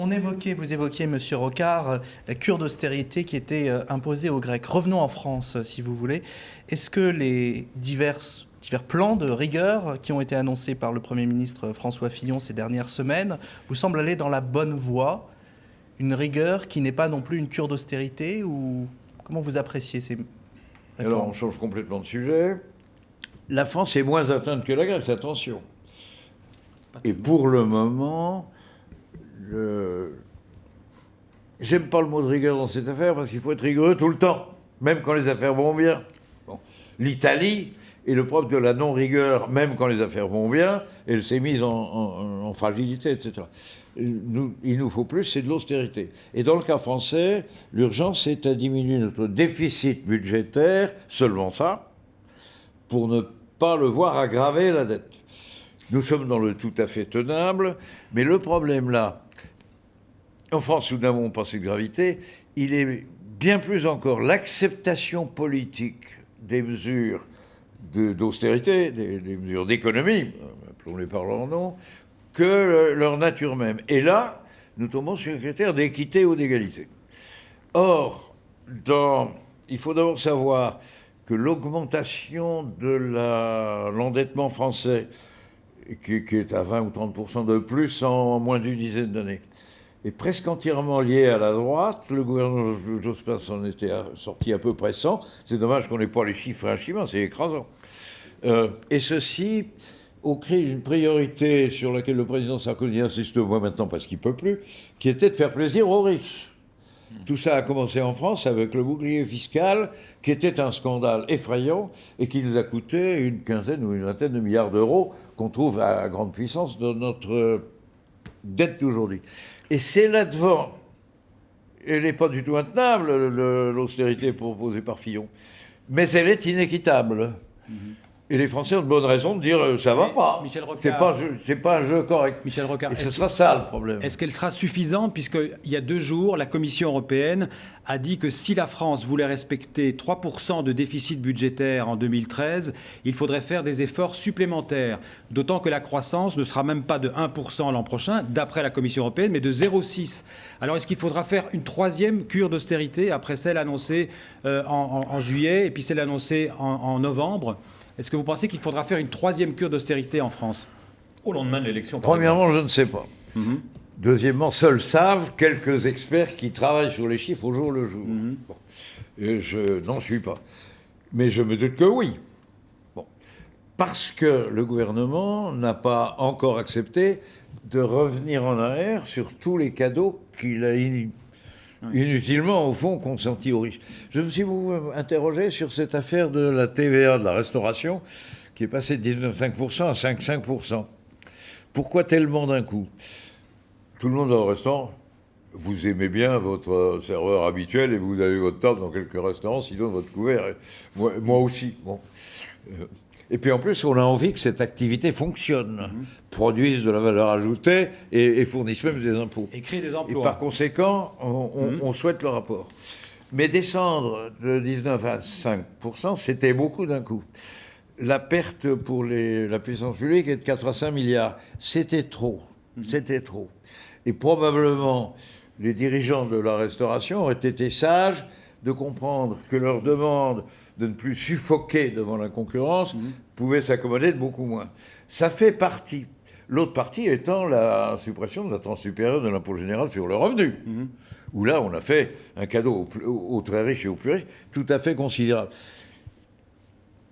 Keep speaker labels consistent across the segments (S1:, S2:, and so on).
S1: Vous évoquiez, Monsieur Rocard, la cure d'austérité qui était imposée aux Grecs. Revenons en France, si vous voulez. Est-ce que les divers plans de rigueur qui ont été annoncés par le Premier ministre François Fillon ces dernières semaines vous semblent aller dans la bonne voie? Une rigueur qui n'est pas non plus une cure d'austérité, ou comment vous appréciez ces réformes?
S2: Alors, on change complètement de sujet. La France est moins atteinte que la Grèce, attention. Et pour le moment, j'aime pas le mot de rigueur dans cette affaire parce qu'il faut être rigoureux tout le temps, même quand les affaires vont bien. Bon. L'Italie est le propre de la non-rigueur, même quand les affaires vont bien, elle s'est mise en fragilité, etc. Il nous faut plus, c'est de l'austérité. Et dans le cas français, l'urgence, c'est à diminuer notre déficit budgétaire, seulement ça, pour ne pas le voir aggraver la dette. Nous sommes dans le tout à fait tenable, mais le problème là, en France, nous n'avons pas cette gravité, il est bien plus encore l'acceptation politique des mesures d'austérité, des mesures d'économie, appelons-les par leur nom, que leur nature même. Et là, nous tombons sur un critère d'équité ou d'égalité. Or, il faut d'abord savoir que l'augmentation de l'endettement français, qui est à 20 ou 30% de plus en moins d'une dizaine d'années, est presque entièrement lié à la droite. Le gouvernement Jospin s'en était sorti à peu près sans. C'est dommage qu'on n'ait pas les chiffres inchiments, c'est écrasant. Et ceci crée une priorité sur laquelle le président Sarkozy insiste moins maintenant parce qu'il ne peut plus, qui était de faire plaisir aux riches. Tout ça a commencé en France avec le bouclier fiscal, qui était un scandale effrayant et qui nous a coûté une quinzaine ou une vingtaine de milliards d'euros qu'on trouve à grande puissance dans notre dette d'aujourd'hui. Et c'est là-devant, elle n'est pas du tout intenable, l'austérité proposée par Fillon, mais elle est inéquitable. Et les Français ont de bonnes raisons de dire ça va pas.
S3: Michel Rocard,
S2: c'est pas un jeu correct.
S3: Michel Rocard,
S2: et ce sera ça le problème.
S3: Est-ce qu'elle sera suffisante, puisqu'il y a 2 jours, la Commission européenne a dit que si la France voulait respecter 3% de déficit budgétaire en 2013, il faudrait faire des efforts supplémentaires. D'autant que la croissance ne sera même pas de 1% l'an prochain, d'après la Commission européenne, mais de 0,6%. Alors est-ce qu'il faudra faire une 3e cure d'austérité, après celle annoncée en juillet, et puis celle annoncée en novembre? Est-ce que vous pensez qu'il faudra faire une 3e cure d'austérité en France
S4: au lendemain de l'élection?
S2: Premièrement, je ne sais pas. Deuxièmement, seuls savent quelques experts qui travaillent sur les chiffres au jour le jour. Bon. Et je n'en suis pas. Mais je me doute que oui. Bon. Parce que le gouvernement n'a pas encore accepté de revenir en arrière sur tous les cadeaux qu'il a inutilement, au fond, consenti aux riches. Je me suis interrogé sur cette affaire de la TVA, de la restauration, qui est passée de 19,5% à 5,5%. Pourquoi tellement d'un coup? Tout le monde au restaurant, vous aimez bien votre serveur habituel et vous avez votre table dans quelques restaurants, sinon votre couvert. Moi aussi. Bon. Et puis en plus, on a envie que cette activité fonctionne, produise de la valeur ajoutée et fournisse même des impôts.
S3: Et crée des emplois.
S2: Et par conséquent, on souhaite le rapport. Mais descendre de 19 à 5%, c'était beaucoup d'un coup. La perte pour la puissance publique est de 4 à 5 milliards. C'était trop. C'était trop. Et probablement, les dirigeants de la restauration auraient été sages de comprendre que leur demande de ne plus suffoquer devant la concurrence pouvait s'accommoder de beaucoup moins. Ça fait partie. L'autre partie étant la suppression de la tranche supérieure de l'impôt général sur le revenu, où là, on a fait un cadeau aux très riches et aux plus riches tout à fait considérable.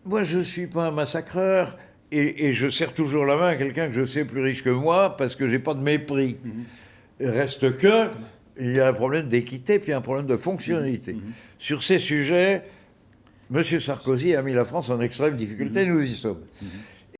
S2: Moi, je ne suis pas un massacreur et je serre toujours la main à quelqu'un que je sais plus riche que moi parce que je n'ai pas de mépris. Reste que, il y a un problème d'équité puis un problème de fonctionnalité. Sur ces sujets, M. Sarkozy a mis la France en extrême difficulté, nous y sommes.